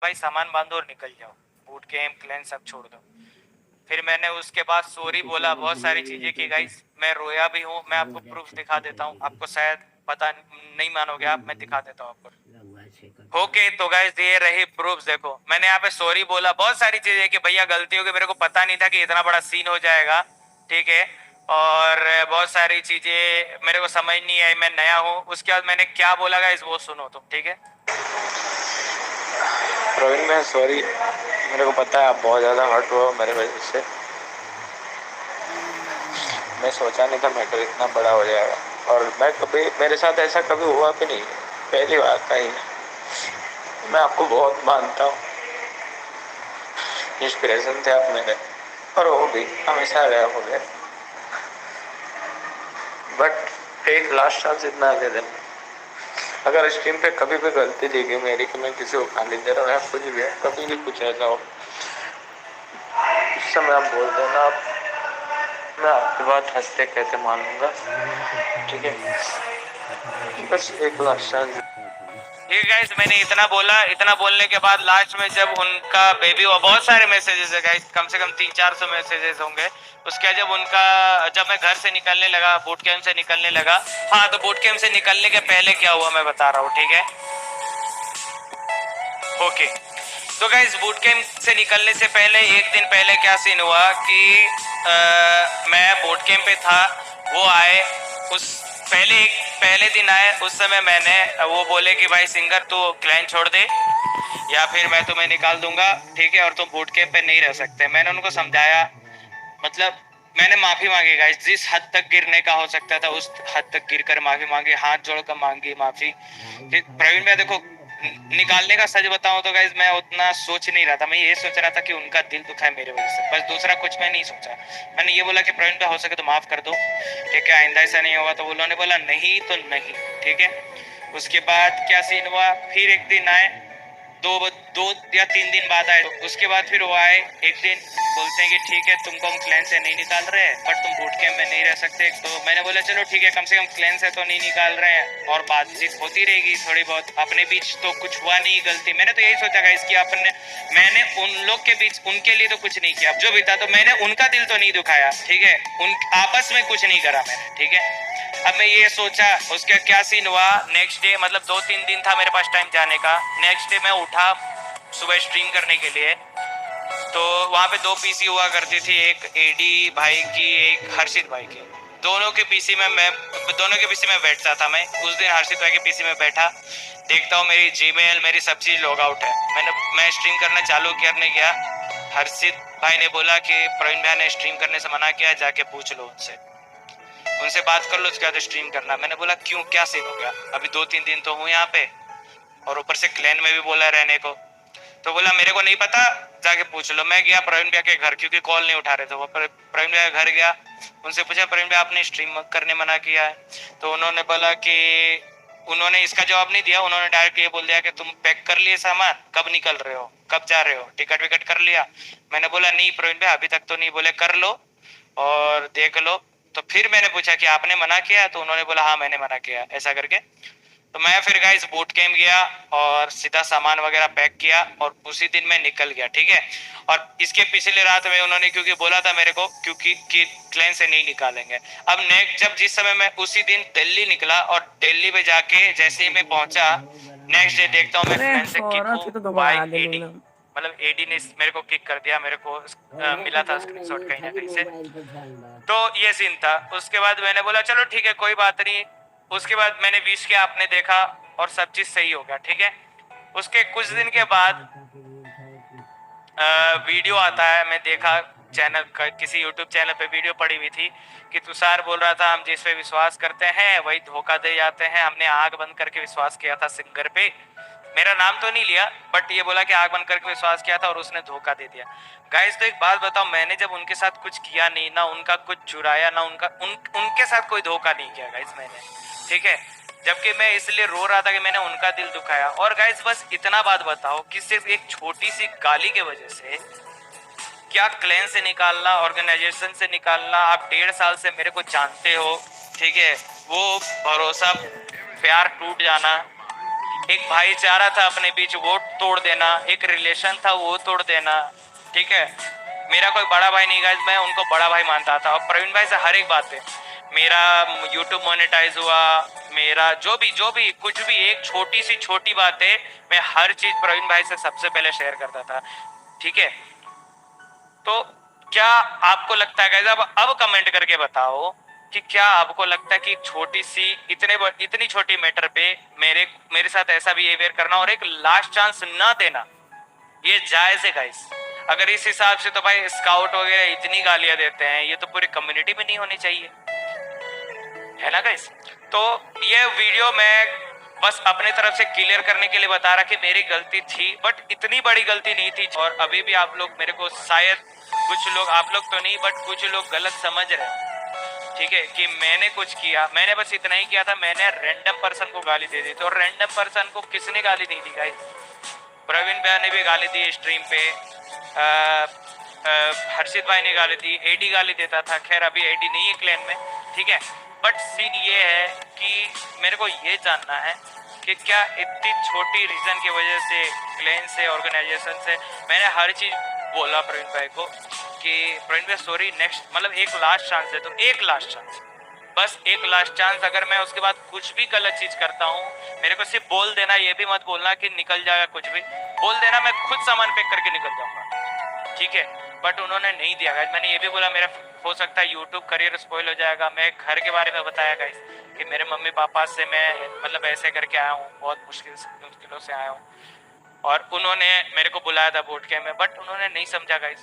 भाई सामान बांधो और निकल जाओ, बूट कैंप क्लैन सब छोड़ दो। फिर मैंने उसके बाद सॉरी बोला, बहुत सारी चीजें की गाइस, मैं रोया भी हूँ। मैं आपको प्रूफ दिखा देता हूँ, आपको शायद पता नहीं मानोगे आप, मैं दिखा देता हूँ आपको। ओके तो गाइस ये रही प्रूफ, देखो मैंने यहाँ पे सॉरी बोला, बहुत सारी चीजें कि भैया गलती हो गई, मेरे को पता नहीं था कि इतना बड़ा सीन हो जाएगा, ठीक है। और बहुत सारी चीजें मेरे को समझ नहीं आई, मैं नया हूँ। उसके बाद मैंने क्या बोला गाइस वो सुनो तुम, ठीक है। प्रवीण मैं सॉरी, मेरे को पता है आप बहुत ज़्यादा हर्ट हुआ मेरे वजह से। मैं सोचा नहीं था मैटर इतना बड़ा हो जाएगा, और मैं कभी, मेरे साथ ऐसा कभी हुआ भी नहीं, पहली बार का ही। मैं आपको बहुत मानता हूँ, इंस्पिरेशन थे आप मेरे, और वो भी हमेशा रहोगे। बट एक लास्ट चांस इतना दे देना, अगर स्क्रीन पे कभी भी गलती दिखी मेरी कि मैं किसी को गाली दे रहा हूँ या कुछ भी है, कभी भी कुछ ऐसा हो, उस समय आप बोल देना, आप, मैं आपकी बात हंसते कहते मान लूंगा, ठीक है। बस एक लास्ट चांस। ठीक है गाइस, मैंने इतना बोला, इतना बोलने के बाद लास्ट में जब उनका बेबी हुआ, बहुत सारे मैसेजेस है गाइस, कम से कम 300-400 मैसेजेस होंगे। उसके बाद जब उनका, जब मैं घर से निकलने लगा, बूट कैंप से निकलने लगा, हाँ तो बूट कैंप से निकलने के पहले क्या हुआ मैं बता रहा हूँ, ठीक है। ओके तो गाइस बूट कैंप से निकलने से पहले एक दिन पहले क्या सीन हुआ कि मैं बूट कैंप पे था, वो आए, उस पहले दिन आए, उस समय मैंने, वो बोले कि भाई सिंगर तू क्लाइंट छोड़ दे या फिर मैं तुम्हें निकाल दूंगा, ठीक है, और तुम बूट कैंप पे नहीं रह सकते। मैंने उनको समझाया, मतलब मैंने माफी मांगी गाइस, जिस हद तक गिरने का हो सकता था उस हद तक गिर कर माफी मांगी, हाथ जोड़कर मांगी माफी। प्रवीण भैया देखो, निकालने का सच बताऊं तो गाइस मैं उतना सोच नहीं रहा था, मैं ये सोच रहा था कि उनका दिल दुखा है मेरे वजह से, बस दूसरा कुछ मैं नहीं सोचा। मैंने ये बोला कि प्रवीण भैया हो सके तो माफ कर दो, ठीक है, आइंदा ऐसा नहीं होगा। तो उन्होंने बोला नहीं तो नहीं, ठीक है। उसके बाद क्या सीन हुआ, फिर एक दिन आए, दो दो या 3 दिन बाद आए, तो उसके बाद फिर वो आए एक दिन, बोलते हैं कि ठीक है तुमको हम क्लैन से नहीं निकाल रहे हैं, बट तुम बूट कैंप में नहीं रह सकते। तो मैंने बोला चलो ठीक है, कम से कम क्लैन से तो नहीं निकाल रहे हैं और बातचीत होती रहेगी थोड़ी बहुत, अपने बीच तो कुछ हुआ नहीं गलती। मैंने तो यही सोचा था इसकी, अपने, मैंने उन लोग के बीच उनके लिए तो कुछ नहीं किया, जो भी था, तो मैंने उनका दिल तो नहीं दुखाया, ठीक है, उन आपस में कुछ नहीं करा मैंने, ठीक है। अब मैं ये सोचा, उसका क्या सीन हुआ, नेक्स्ट डे, मतलब 2-3 दिन था मेरे पास टाइम जाने का। नेक्स्ट डे मैं उठा सुबह स्ट्रीम करने के लिए, तो वहाँ पे 2 पीसी हुआ करती थी, एक एडी भाई की, एक हर्षित भाई की। दोनों के पीसी में मैं दोनों के पीसी में बैठता था। मैं उस दिन हर्षित भाई के पीसी में बैठा, देखता हूँ मेरी जीमेल, मेरी सब चीज लॉग आउट है। मैं स्ट्रीम करना चालू करने गया, हर्षित भाई ने बोला कि प्रवीण भैया ने स्ट्रीम करने से मना किया, जाके पूछ लो उनसे, उनसे बात कर लो, उसके बाद स्ट्रीम करना। मैंने बोला क्यों, क्या सीन हो गया, अभी 2-3 दिन तो हूँ यहाँ पे, और ऊपर से क्लैन में भी बोला रहने को। तो बोला मेरे को नहीं पता, जाके पूछ लो। मैं गया प्रवीण भैया के घर, क्योंकि कॉल नहीं उठा रहे थे वो, प्रवीण भैया के घर गया, उनसे पूछा प्रवीण भैया आपने स्ट्रीम करने मना किया है? तो उन्होंने बोला कि, उन्होंने इसका जवाब नहीं दिया, उन्होंने डायरेक्ट ये बोल दिया कि तुम पैक कर लिए सामान, कब निकल रहे हो, कब जा रहे हो, टिकट विकट कर लिया? मैंने बोला नहीं प्रवीण भैया अभी तक तो नहीं। बोले कर लो और देख लो। तो फिर मैंने पूछा कि आपने मना किया? तो उन्होंने बोला हाँ मैंने मना किया, ऐसा करके। तो मैं फिर गाइस बूट कैंप गया और सीधा सामान वगैरह पैक किया और उसी दिन मैं निकल गया, ठीक है। और इसके पिछले रात में उन्होंने क्योंकि बोला था मेरे को, क्योंकि कि क्लैन से नहीं निकालेंगे। अब नेक्स्ट, जब जिस समय मैं उसी दिन दिल्ली निकला और दिल्ली में जाके जैसे ही मैं पहुंचा, नेक्स्ट डे देखता हूँ मैं क्लैन से किक हूँ बाय एडी, मतलब एडी ने मेरे को किक कर दिया, मेरे को मिला था स्क्रीनशॉट कहीं ना कहीं से। तो ये सीन था। उसके बाद मैंने बोला चलो ठीक है कोई बात नहीं। उसके बाद मैंने विश किया, आपने देखा और सब चीज सही हो गया, ठीक है। उसके कुछ दिन के बाद वीडियो आता है, मैं देखा चैनल, किसी यूट्यूब चैनल पे वीडियो पड़ी हुई थी कि तुषार बोल रहा था हम जिस पे विश्वास करते हैं वही धोखा दे जाते हैं। हमने आग बंद करके विश्वास किया था सिंगर पे, मेरा नाम तो नहीं लिया, बट ये बोला कि आग बंद करके विश्वास किया था और उसने धोखा दे दिया। गाइस तो एक बात बताओ, मैंने जब उनके साथ कुछ किया नहीं, ना उनका कुछ चुराया, ना उनके साथ कोई धोखा नहीं किया गाइस मैंने, ठीक है। जबकि मैं इसलिए रो रहा था कि मैंने उनका दिल दुखाया। और गाइस बस इतना बात बताओ कि सिर्फ एक छोटी सी गाली के वजह से क्या क्लैन से निकालना, ऑर्गेनाइजेशन से निकालना, आप 1.5 साल से मेरे को जानते हो, ठीक है, वो भरोसा, प्यार टूट जाना, एक भाईचारा था अपने बीच वो तोड़ देना, एक रिलेशन था वो तोड़ देना, ठीक है। मेरा कोई बड़ा भाई नहीं गाइस, मैं उनको बड़ा भाई मानता था और प्रवीण भाई से हर एक बात पे मेरा यूट्यूब मोनेटाइज हुआ, मेरा जो भी कुछ भी एक छोटी सी छोटी बात है, मैं हर चीज प्रवीण भाई से सबसे पहले शेयर करता था, ठीक है। तो क्या आपको लगता है गाइस, अब कमेंट करके बताओ कि क्या आपको लगता है कि एक छोटी सी इतनी छोटी मैटर पे मेरे साथ ऐसा बिहेवियर करना और एक लास्ट चांस ना देना, ये जायज है गाइस? अगर इस हिसाब से तो भाई स्काउट वगैरह इतनी गालियां देते हैं, ये तो पूरी कम्युनिटी में नहीं होनी चाहिए, है ना गाइस? तो ये वीडियो मैं बस अपने तरफ से क्लियर करने के लिए बता रहा कि मेरी गलती थी, बट इतनी बड़ी गलती नहीं थी। और अभी भी आप लोग मेरे को शायद कुछ लोग, आप लोग तो नहीं बट कुछ लोग गलत समझ रहे हैं, ठीक है, कि मैंने कुछ किया। मैंने बस इतना ही किया था, मैंने रैंडम पर्सन को गाली दे दी थी। और रैंडम पर्सन को किसने गाली दी थी गाइस? प्रवीण भैया ने भी गाली दी स्ट्रीम पे, हर्षित भाई ने गाली दी, एडी गाली देता था। खैर अभी एडी नहीं है क्लैन में, ठीक है। बट सीन ये है कि मेरे को ये जानना है कि क्या इतनी छोटी रीजन की वजह से क्लैन से, ऑर्गेनाइजेशन से मैंने हर चीज बोला प्रवीण भाई को कि प्रवीण भाई सॉरी, नेक्स्ट मतलब एक लास्ट चांस दे, तो एक लास्ट चांस, बस एक लास्ट चांस। अगर मैं उसके बाद कुछ भी गलत चीज करता हूँ, मेरे को सिर्फ बोल देना, ये भी मत बोलना कि निकल जाएगा, कुछ भी बोल देना, मैं खुद सामान पैक करके निकल जाऊंगा, ठीक है। बट उन्होंने नहीं दिया गाइस। मैंने ये भी बोला मेरा हो सकता है यूट्यूब करियर स्पॉइल हो जाएगा। मैं घर के बारे में बताया गाइस कि मेरे मम्मी पापा से मैं मतलब ऐसे करके आया हूँ, बहुत मुश्किलों से आया हूँ। और उन्होंने मेरे को बुलाया था बोट कैम्प में, बट उन्होंने नहीं समझा गाइस।